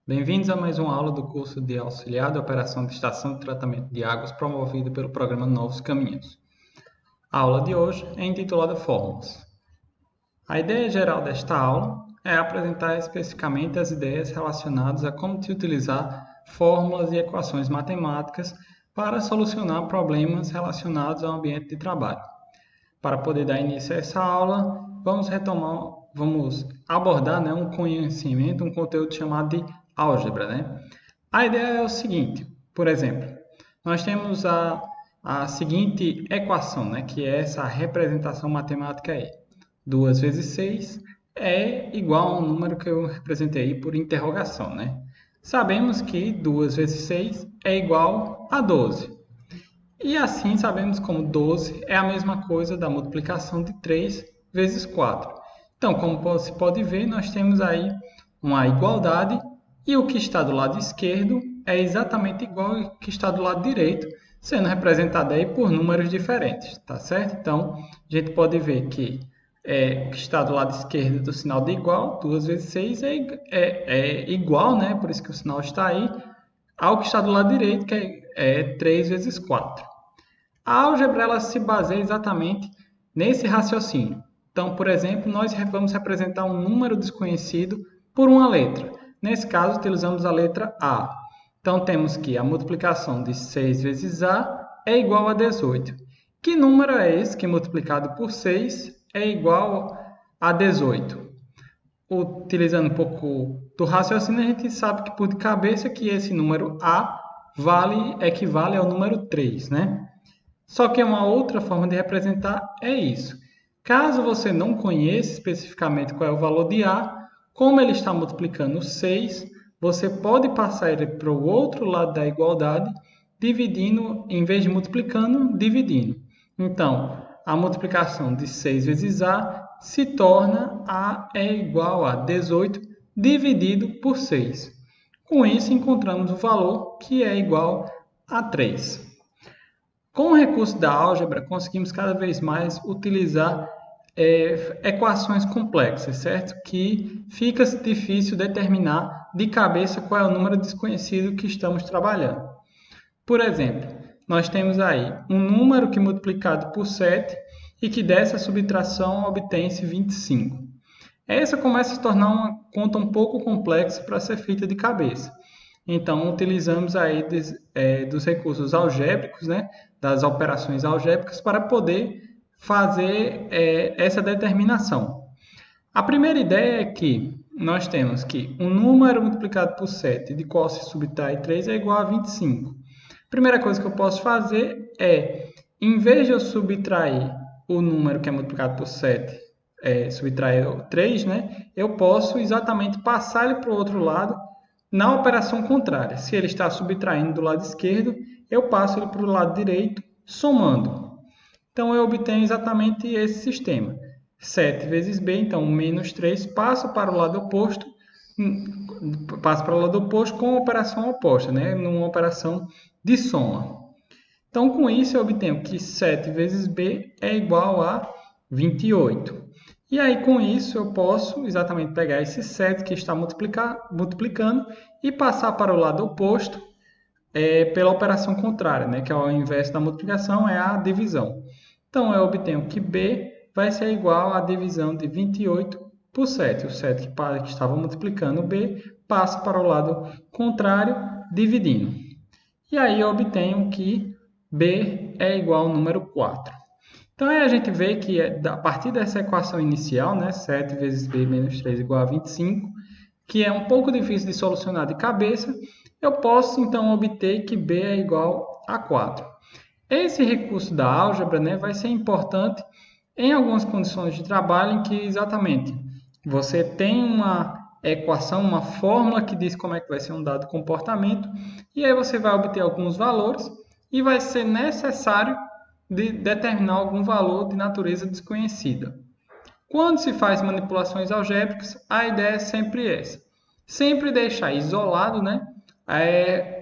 Bem-vindos a mais uma aula do curso de Auxiliar de Operação de Estação de Tratamento de Águas promovido pelo programa Novos Caminhos. A aula de hoje é intitulada Fórmulas. A ideia geral desta aula é apresentar especificamente as ideias relacionadas a como se utilizar fórmulas e equações matemáticas para solucionar problemas relacionados ao ambiente de trabalho. Para poder dar início a essa aula, vamos abordar um conhecimento, um conteúdo chamado de álgebra. A ideia é o seguinte, por exemplo, nós temos a seguinte equação, que é essa representação matemática aí. 2 vezes 6 é igual ao número que eu representei por interrogação. Sabemos que 2 vezes 6 é igual a 12. E assim sabemos como 12 é a mesma coisa da multiplicação de 3 vezes 4. Então, como se pode ver, nós temos aí uma igualdade e o que está do lado esquerdo é exatamente igual ao que está do lado direito, sendo representado aí por números diferentes, tá certo? Então, a gente pode ver que o que está do lado esquerdo do sinal de igual, 2 vezes 6 é igual, por isso que o sinal está aí, ao que está do lado direito, que é 3 vezes 4. A álgebra ela se baseia exatamente nesse raciocínio. Então, por exemplo, nós vamos representar um número desconhecido por uma letra. Nesse caso, utilizamos a letra A. Então, temos que a multiplicação de 6 vezes A é igual a 18. Que número é esse que multiplicado por 6 é igual a 18? Utilizando um pouco do raciocínio, a gente sabe que por de cabeça que esse número A equivale ao número 3, Só que uma outra forma de representar é isso. Caso você não conheça especificamente qual é o valor de A, como ele está multiplicando 6, você pode passar ele para o outro lado da igualdade, dividindo, em vez de multiplicando, dividindo. Então, a multiplicação de 6 vezes A se torna A é igual a 18 dividido por 6. Com isso, encontramos o valor que é igual a 3. Com o recurso da álgebra, conseguimos cada vez mais utilizar equações complexas, certo? Que fica difícil determinar de cabeça qual é o número desconhecido que estamos trabalhando. Por exemplo, nós temos aí um número que multiplicado por 7 e que dessa subtração obtém-se 25. Essa começa a se tornar uma conta um pouco complexa para ser feita de cabeça. Então, utilizamos aí dos recursos algébricos, das operações algébricas, para poder fazer essa determinação. A primeira ideia é que nós temos que um número multiplicado por 7, de qual se subtrai 3, é igual a 25. A primeira coisa que eu posso fazer é, em vez de eu subtrair o número que é multiplicado por 7, subtrair 3, eu posso exatamente passar ele para o outro lado na operação contrária. Se ele está subtraindo do lado esquerdo, eu passo ele para o lado direito, somando. Então, eu obtenho exatamente esse sistema. 7 vezes b, então, menos 3, passa para o lado oposto com a operação oposta, numa operação de soma. Então, com isso, eu obtenho que 7 vezes b é igual a 28. E aí, com isso, eu posso exatamente pegar esse 7 que está multiplicando e passar para o lado oposto pela operação contrária, que ao invés da multiplicação é a divisão. Então, eu obtenho que b vai ser igual à divisão de 28 por 7. O 7 que estava multiplicando b passa para o lado contrário, dividindo. E aí, eu obtenho que b é igual ao número 4. Então, aí a gente vê que a partir dessa equação inicial, 7 vezes b menos 3 igual a 25, que é um pouco difícil de solucionar de cabeça, eu posso, então, obter que b é igual a 4. Esse recurso da álgebra vai ser importante em algumas condições de trabalho em que, exatamente, você tem uma equação, uma fórmula que diz como é que vai ser um dado comportamento, e aí você vai obter alguns valores e vai ser necessário determinar algum valor de natureza desconhecida. Quando se faz manipulações algébricas, a ideia é sempre essa. Sempre deixar isolado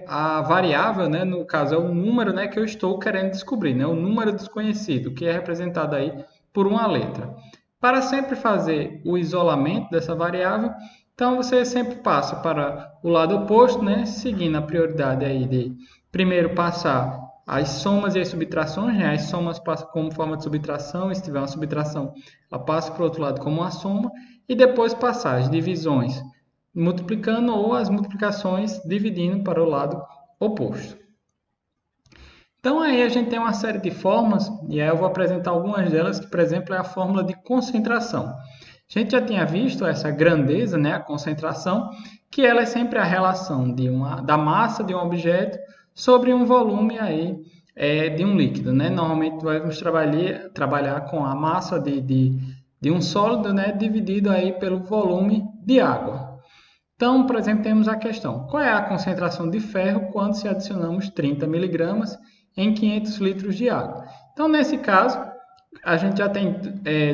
a variável, no caso é o número que eu estou querendo descobrir, o número desconhecido, que é representado aí por uma letra. Para sempre fazer o isolamento dessa variável, Então, você sempre passa para o lado oposto, né? Seguindo a prioridade aí de primeiro passar as somas e as subtrações, né? As somas passam como forma de subtração, e se tiver uma subtração, ela passa para o outro lado como uma soma, e depois passar as divisões multiplicando ou as multiplicações dividindo para o lado oposto. Então, aí a gente tem uma série de formas, e aí eu vou apresentar algumas delas, que, por exemplo, é a fórmula de concentração. A gente já tinha visto essa grandeza, né, a concentração, que ela é sempre a relação da massa de um objeto sobre um volume aí, de um líquido. Né? Normalmente vamos trabalhar com a massa de um sólido, né, dividido aí pelo volume de água. Então, por exemplo, temos a questão: qual é a concentração de ferro quando se adicionamos 30 miligramas em 500 litros de água? Então, nesse caso, a gente já tem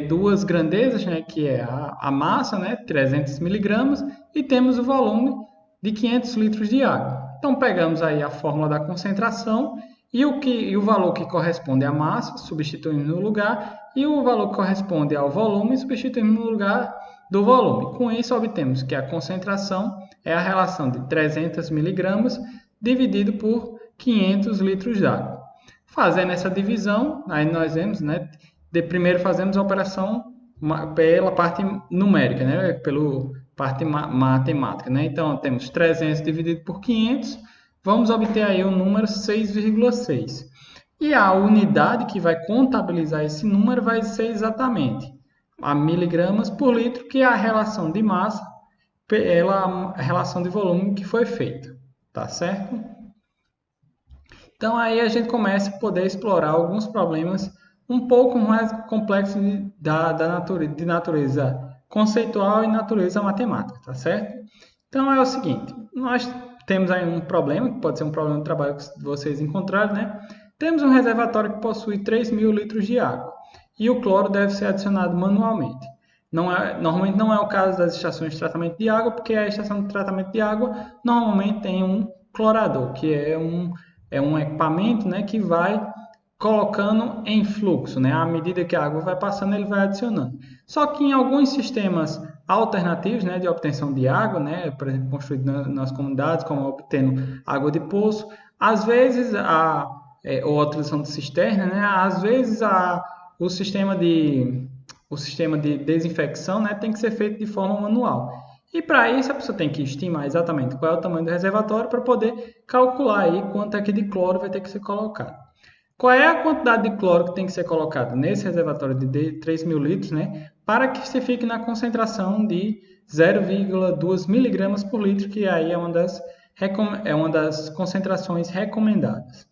duas grandezas, né, que é a massa, né, 300 miligramas, e temos o volume de 500 litros de água. Então, pegamos aí a fórmula da concentração e o valor que corresponde à massa, substituímos no lugar, e o valor que corresponde ao volume, substituímos no lugar do volume. Com isso, obtemos que a concentração é a relação de 300 miligramas dividido por 500 litros de água. Fazendo essa divisão, aí nós vemos, né, primeiro fazemos a operação pela parte numérica, né, pela parte matemática. Né? Então, temos 300 dividido por 500, vamos obter aí o número 6,6. E a unidade que vai contabilizar esse número vai ser exatamente a miligramas por litro, que é a relação de massa pela relação de volume que foi feita. Tá certo? Então, aí a gente começa a poder explorar alguns problemas um pouco mais complexos de natureza conceitual e natureza matemática, tá certo? Então, é o seguinte, nós temos aí um problema, que pode ser um problema de trabalho que vocês encontraram, né? Temos um reservatório que possui 3.000 litros de água e o cloro deve ser adicionado manualmente. Normalmente não é o caso das estações de tratamento de água, porque a estação de tratamento de água normalmente tem um clorador, que é um equipamento, né, que vai colocando em fluxo, né? À medida que a água vai passando, ele vai adicionando. Só que em alguns sistemas alternativos, né, de obtenção de água, né, por exemplo, construídos nas comunidades, como obtendo água de poço, às vezes ou a utilização de cisterna, né, às vezes o sistema de desinfecção, né, tem que ser feito de forma manual. E para isso a pessoa tem que estimar exatamente qual é o tamanho do reservatório para poder calcular aí quanto é que de cloro vai ter que ser colocado. Qual é a quantidade de cloro que tem que ser colocado nesse reservatório de 3.000 litros, né, para que se fique na concentração de 0,2 miligramas por litro, que aí é uma das concentrações recomendadas.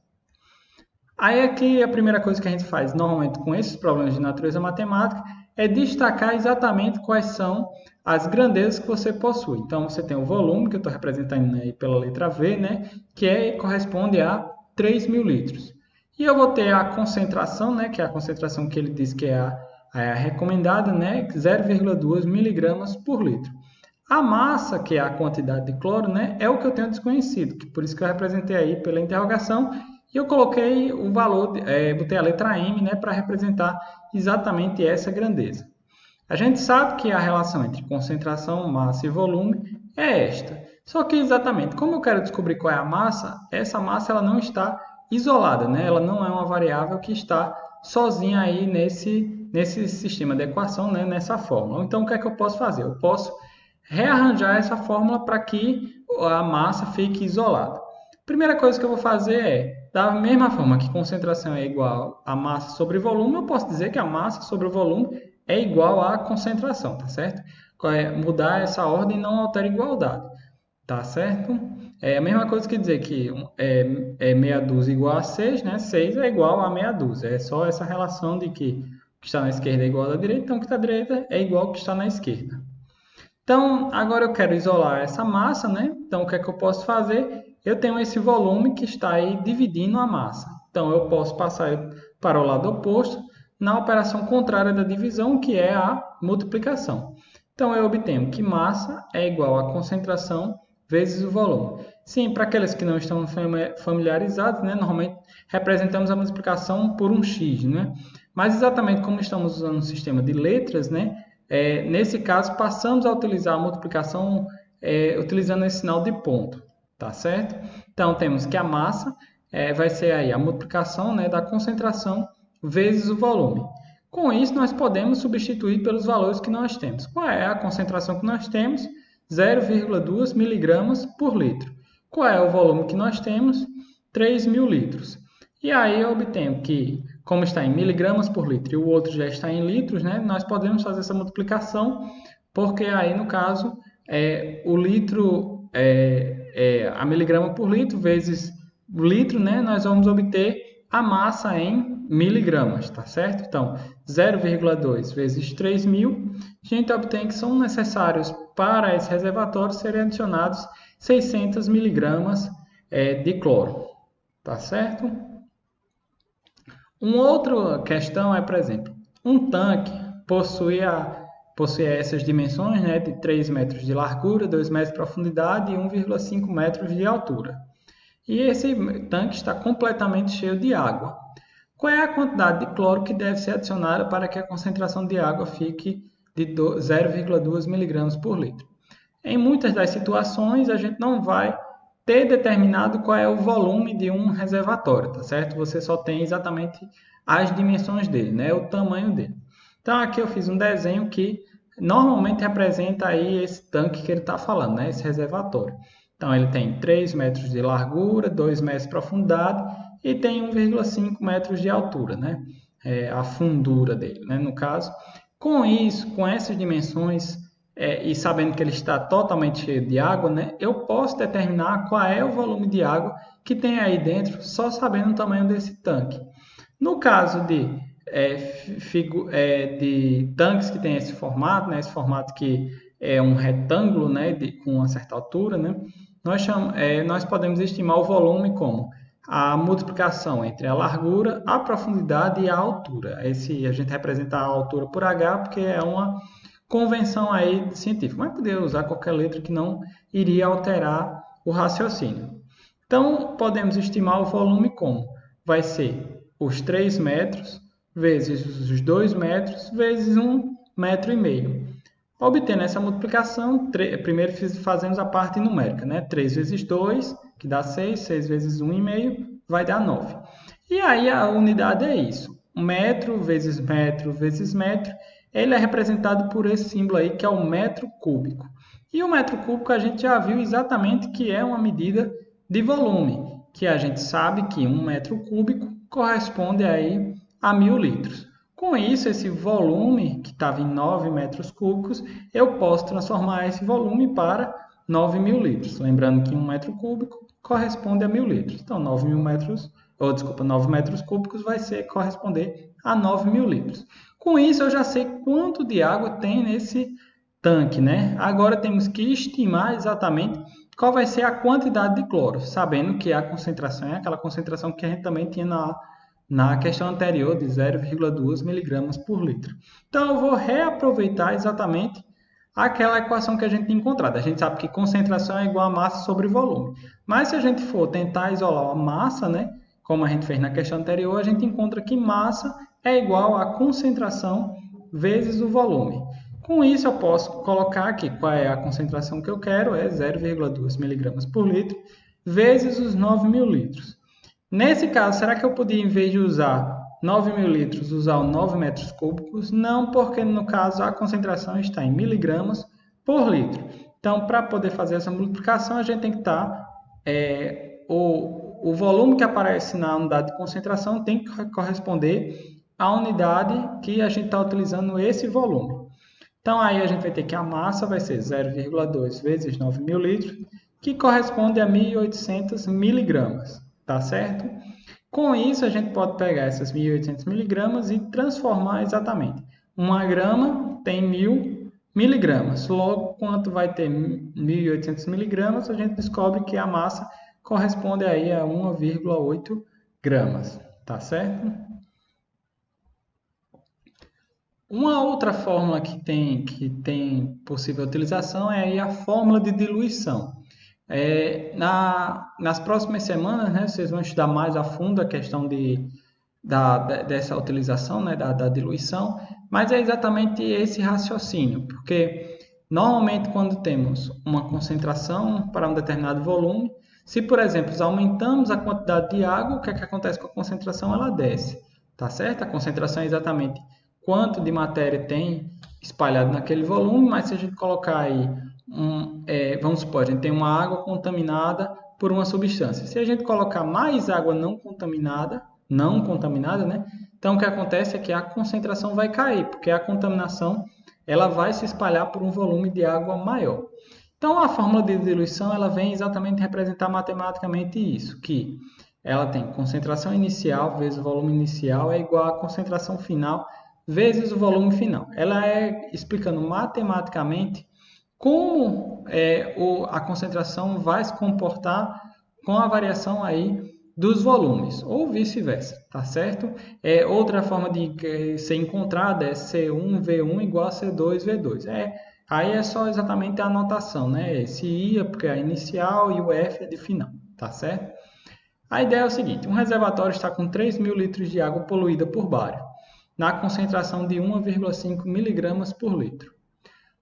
Aí aqui a primeira coisa que a gente faz normalmente com esses problemas de natureza matemática é destacar exatamente quais são as grandezas que você possui. Então você tem o volume, que eu estou representando aí pela letra V, né, que corresponde a 3.000 litros. E eu vou ter a concentração, né, que é a concentração que ele diz que é a recomendada, né, 0,2 miligramas por litro. A massa, que é a quantidade de cloro, né, é o que eu tenho desconhecido, que por isso que eu representei aí pela interrogação, e eu coloquei o valor, botei a letra M, né, para representar exatamente essa grandeza. A gente sabe que a relação entre concentração, massa e volume é esta. Só que exatamente, como eu quero descobrir qual é a massa, essa massa ela não está isolada, né? Ela não é uma variável que está sozinha aí nesse sistema de equação, né? Nessa fórmula. Então, o que é que eu posso fazer? Eu posso rearranjar essa fórmula para que a massa fique isolada. A primeira coisa que eu vou fazer é, da mesma forma que concentração é igual a massa sobre volume, eu posso dizer que a massa sobre o volume é igual à concentração, tá certo? Mudar essa ordem não altera a igualdade, tá certo? É a mesma coisa que dizer que meia dúzia igual a 6, né? 6 é igual a meia dúzia. É só essa relação de que o que está na esquerda é igual à direita, então o que está à direita é igual ao que está na esquerda. Então, agora eu quero isolar essa massa, né? Então, o que é que eu posso fazer? Eu tenho esse volume que está aí dividindo a massa. Então, eu posso passar para o lado oposto na operação contrária da divisão, que é a multiplicação. Então, eu obtenho que massa é igual a concentração vezes o volume. Sim, para aqueles que não estão familiarizados, né, normalmente representamos a multiplicação por um x, né? Mas exatamente como estamos usando um sistema de letras, né, nesse caso, passamos a utilizar a multiplicação utilizando esse sinal de ponto, tá certo? Então, temos que a massa vai ser aí a multiplicação, né, da concentração vezes o volume. Com isso, nós podemos substituir pelos valores que nós temos. Qual é a concentração que nós temos? 0,2 miligramas por litro. Qual é o volume que nós temos? 3.000 litros. E aí eu obtenho que, como está em miligramas por litro e o outro já está em litros, né, nós podemos fazer essa multiplicação, porque aí, no caso, o litro, a miligrama por litro vezes o litro, né, nós vamos obter a massa em miligramas, tá certo? Então, 0,2 vezes 3.000, a gente obtém que são necessários para esse reservatório serem adicionados 600 miligramas de cloro, tá certo? Uma outra questão é, por exemplo, um tanque possui essas dimensões, né, de 3 metros de largura, 2 metros de profundidade e 1,5 metros de altura. E esse tanque está completamente cheio de água. Qual é a quantidade de cloro que deve ser adicionada para que a concentração de água fique de 0,2 miligramas por litro? Em muitas das situações, a gente não vai ter determinado qual é o volume de um reservatório, tá certo? Você só tem exatamente as dimensões dele, né? O tamanho dele. Então, aqui eu fiz um desenho que normalmente representa aí esse tanque que ele está falando, né? Esse reservatório. Então, ele tem 3 metros de largura, 2 metros de profundidade e tem 1,5 metros de altura, né? A fundura dele, né? No caso. Com isso, com essas dimensões e sabendo que ele está totalmente cheio de água, né? Eu posso determinar qual é o volume de água que tem aí dentro, só sabendo o tamanho desse tanque. No caso de tanques que tem esse formato, né? Esse formato que é um retângulo, né? Com uma certa altura, né? Nós podemos estimar o volume como a multiplicação entre a largura, a profundidade e a altura. A gente representa a altura por H porque é uma convenção aí científica, mas poderia usar qualquer letra que não iria alterar o raciocínio. Então, podemos estimar o volume como? Vai ser os 3 metros vezes os 2 metros vezes 1,5 metro. Obtendo essa multiplicação, primeiro fazemos a parte numérica, né? 3 vezes 2, que dá 6, 6 vezes 1,5, vai dar 9. E aí a unidade é isso, metro vezes metro vezes metro, ele é representado por esse símbolo aí, que é o metro cúbico. E o metro cúbico a gente já viu exatamente que é uma medida de volume, que a gente sabe que 1 metro cúbico corresponde aí a 1.000 litros. Com isso, esse volume, que estava em 9 metros cúbicos, eu posso transformar esse volume para 9.000 litros. Lembrando que 1 metro cúbico corresponde a 1.000 litros. Então, 9 metros cúbicos vai corresponder a 9.000 litros. Com isso, eu já sei quanto de água tem nesse tanque, né? Agora, temos que estimar exatamente qual vai ser a quantidade de cloro, sabendo que a concentração é aquela concentração que a gente também tinha na questão anterior de 0,2 miligramas por litro. Então, eu vou reaproveitar exatamente aquela equação que a gente tinha encontrado. A gente sabe que concentração é igual a massa sobre volume. Mas se a gente for tentar isolar a massa, né, como a gente fez na questão anterior, a gente encontra que massa é igual a concentração vezes o volume. Com isso, eu posso colocar aqui qual é a concentração que eu quero, é 0,2 miligramas por litro, vezes os 9.000 litros. Nesse caso, será que eu podia, em vez de usar 9.000 litros, usar os 9 metros cúbicos? Não, porque no caso a concentração está em miligramas por litro. Então, para poder fazer essa multiplicação, a gente tem que estar... o volume que aparece na unidade de concentração tem que corresponder à unidade que a gente está utilizando esse volume. Então, aí a gente vai ter que a massa vai ser 0,2 vezes 9.000 litros, que corresponde a 1.800 miligramas. Tá certo? Com isso, a gente pode pegar essas 1.800 miligramas e transformar exatamente. 1 grama tem 1.000 miligramas. Logo, quanto vai ter 1.800 miligramas, a gente descobre que a massa corresponde aí a 1,8 gramas. Tá certo? Uma outra fórmula que tem possível utilização é aí a fórmula de diluição. Nas próximas semanas, né, vocês vão estudar mais a fundo a questão dessa utilização, né, da diluição, mas é exatamente esse raciocínio, porque normalmente quando temos uma concentração para um determinado volume, se, por exemplo, aumentamos a quantidade de água, o que é que acontece com a concentração? Ela desce, tá certo? A concentração é exatamente quanto de matéria tem espalhado naquele volume, mas se a gente colocar aí, vamos supor, a gente tem uma água contaminada por uma substância. Se a gente colocar mais água não contaminada, né? Então, o que acontece é que a concentração vai cair, porque a contaminação ela vai se espalhar por um volume de água maior. Então, a fórmula de diluição ela vem exatamente representar matematicamente isso, que ela tem concentração inicial vezes o volume inicial é igual a concentração final vezes o volume final. Ela é explicando matematicamente como a concentração vai se comportar com a variação aí dos volumes, ou vice-versa, tá certo? Outra forma de ser encontrada é C1V1 igual a C2V2. Aí é só exatamente a anotação, né? Esse I é porque é a inicial e o F é de final, tá certo? A ideia é o seguinte, um reservatório está com 3.000 litros de água poluída por bário, na concentração de 1,5 mg por litro.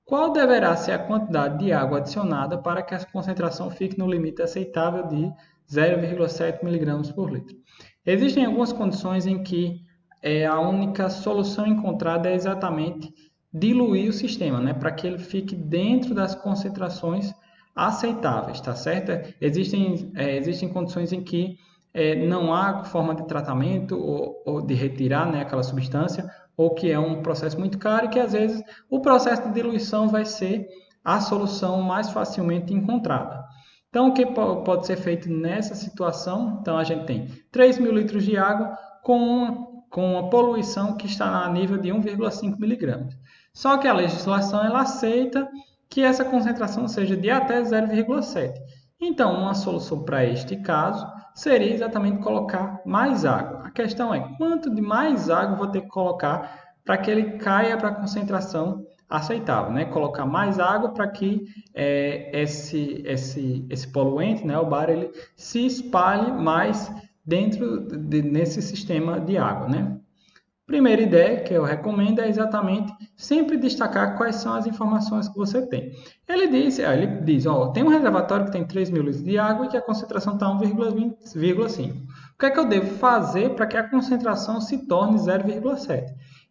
Qual deverá ser a quantidade de água adicionada para que a concentração fique no limite aceitável de 0,7 mg por litro? Existem algumas condições em que a única solução encontrada é exatamente diluir o sistema, né, para que ele fique dentro das concentrações aceitáveis, tá certo? Existem condições em que não há forma de tratamento ou de retirar, né, aquela substância, ou que é um processo muito caro e que às vezes o processo de diluição vai ser a solução mais facilmente encontrada. Então, o que pode ser feito nessa situação? Então, a gente tem 3.000 litros de água com uma poluição que está a nível de 1,5 mg. Só que a legislação ela aceita que essa concentração seja de até 0,7. Então, uma solução para este caso seria exatamente colocar mais água. A questão é quanto de mais água eu vou ter que colocar para que ele caia para a concentração aceitável, né? Colocar mais água para que esse poluente, né, o bário, ele se espalhe mais nesse sistema de água, né? Primeira ideia que eu recomendo é exatamente sempre destacar quais são as informações que você tem. Ele diz, tem um reservatório que tem 3.000 litros de água e que a concentração está 1,5. O que é que eu devo fazer para que a concentração se torne 0,7?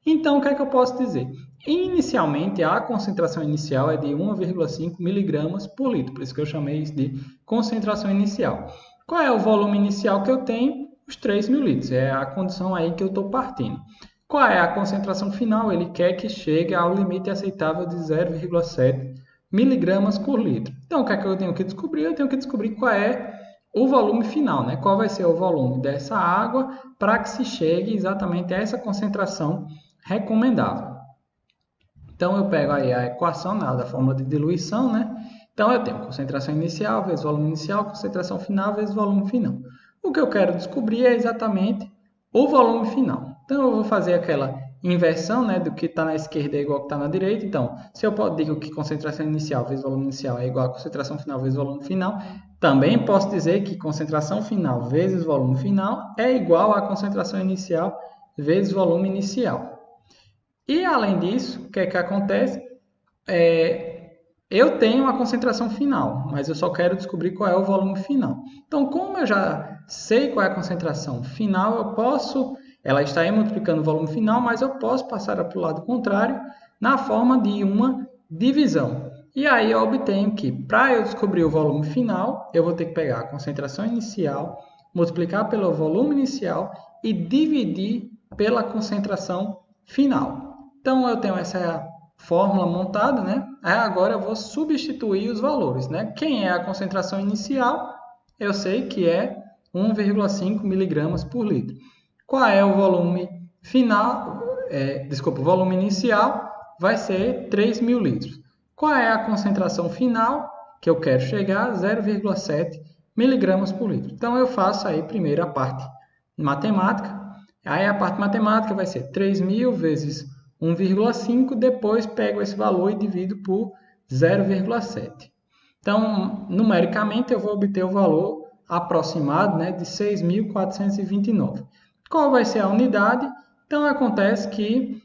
Então, o que é que eu posso dizer? Inicialmente, a concentração inicial é de 1,5 mg por litro, por isso que eu chamei isso de concentração inicial. Qual é o volume inicial que eu tenho? Os 3.000 litros, é a condição aí que eu estou partindo. Qual é a concentração final? Ele quer que chegue ao limite aceitável de 0,7 mg por litro. Então, o que é que eu tenho que descobrir? Eu tenho que descobrir qual é o volume final, né? Qual vai ser o volume dessa água para que se chegue exatamente a essa concentração recomendável. Então, eu pego aí a equação da fórmula de diluição, né? Então, eu tenho concentração inicial vezes volume inicial, concentração final vezes volume final. O que eu quero descobrir é exatamente o volume final. Então, eu vou fazer aquela inversão, né, do que está na esquerda é igual ao que está na direita. Então, se eu digo que concentração inicial vezes volume inicial é igual a concentração final vezes volume final, também posso dizer que concentração final vezes volume final é igual a concentração inicial vezes volume inicial. E, além disso, o que é que acontece? Eu tenho a concentração final, mas eu só quero descobrir qual é o volume final. Então, como eu já sei qual é a concentração final, ela está aí multiplicando o volume final, mas eu posso passar para o lado contrário na forma de uma divisão. E aí eu obtenho que, para eu descobrir o volume final, eu vou ter que pegar a concentração inicial, multiplicar pelo volume inicial e dividir pela concentração final. Então, eu tenho essa fórmula montada, né? Agora eu vou substituir os valores, né? Quem é a concentração inicial? Eu sei que é 1,5 mg por litro. Qual é o volume final? O volume inicial vai ser 3.000 litros. Qual é a concentração final que eu quero chegar? 0,7 mg por litro. Então, eu faço aí primeiro a parte matemática. Aí a parte matemática vai ser 3.000 vezes 1,5, depois pego esse valor e divido por 0,7. Então, numericamente, eu vou obter o valor aproximado, né, de 6.429. Qual vai ser a unidade? Então, acontece que,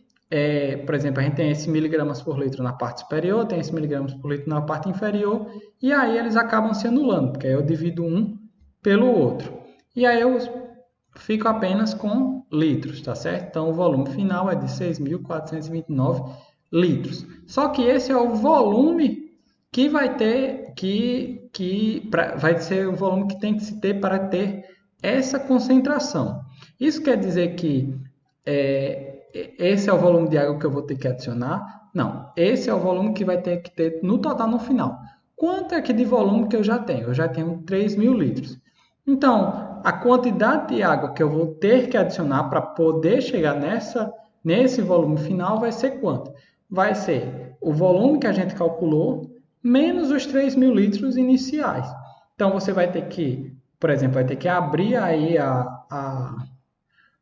por exemplo, a gente tem esse miligramas por litro na parte superior, tem esse miligramas por litro na parte inferior, e aí eles acabam se anulando, porque aí eu divido um pelo outro. E aí eu fico apenas com litros, tá certo? Então, o volume final é de 6.429 litros. Só que esse é o volume que vai ter, vai ser o volume que tem que se ter para ter essa concentração. Isso quer dizer que esse é o volume de água que eu vou ter que adicionar? Não, esse é o volume que vai ter que ter no total no final. Quanto é que de volume que eu já tenho? Eu já tenho 3.000 litros. Então, a quantidade de água que eu vou ter que adicionar para poder chegar nesse volume final vai ser quanto? Vai ser o volume que a gente calculou menos os 3.000 litros iniciais. Então, você vai ter que, por exemplo, vai ter que abrir aí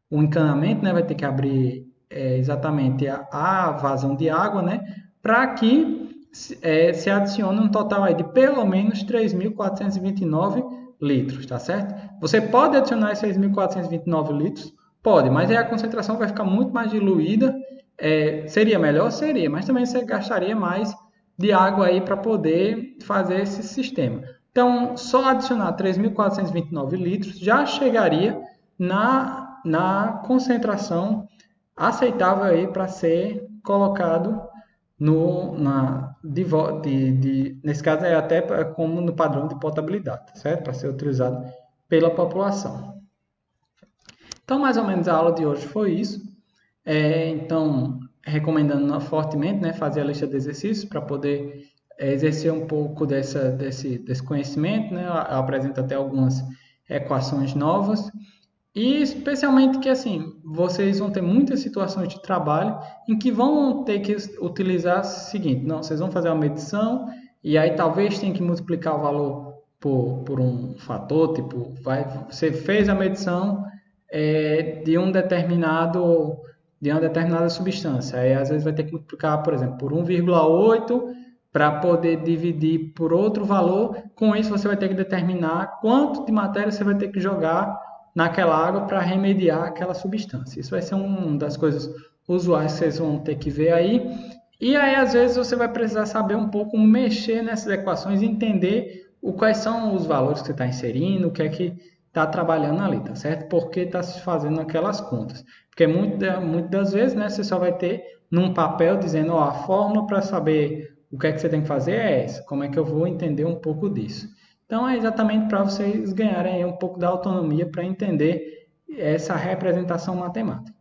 o encanamento, né? Vai ter que abrir exatamente a vazão de água, né? Para que se adicione um total aí de pelo menos 3.429 litros, tá certo? Você pode adicionar esses 6.429 litros? Pode, mas aí a concentração vai ficar muito mais diluída. Seria melhor? Seria, mas também você gastaria mais de água aí para poder fazer esse sistema. Então, só adicionar 3.429 litros já chegaria na concentração aceitável aí para ser colocado nesse caso é até como no padrão de potabilidade, certo? Para ser utilizado pela população. Então, mais ou menos a aula de hoje foi isso. Então, recomendando fortemente, né, fazer a lista de exercícios para poder exercer um pouco desse conhecimento, né? Eu apresento até algumas equações novas. E especialmente que assim, vocês vão ter muitas situações de trabalho em que vão ter que utilizar o seguinte, não, vocês vão fazer uma medição e aí talvez tenha que multiplicar o valor por um fator, tipo, você fez a medição de uma determinada substância, aí às vezes vai ter que multiplicar, por exemplo, por 1,8 para poder dividir por outro valor, com isso você vai ter que determinar quanto de matéria você vai ter que jogar naquela água para remediar aquela substância. Isso vai ser uma das coisas usuais que vocês vão ter que ver aí. E aí, às vezes, você vai precisar saber um pouco mexer nessas equações e entender quais são os valores que você está inserindo, o que é que está trabalhando ali, tá certo? Por que está se fazendo aquelas contas. Porque muitas das vezes, né, você só vai ter num papel dizendo, ó, a fórmula para saber o que é que você tem que fazer é essa. Como é que eu vou entender um pouco disso? Então, é exatamente para vocês ganharem um pouco da autonomia para entender essa representação matemática.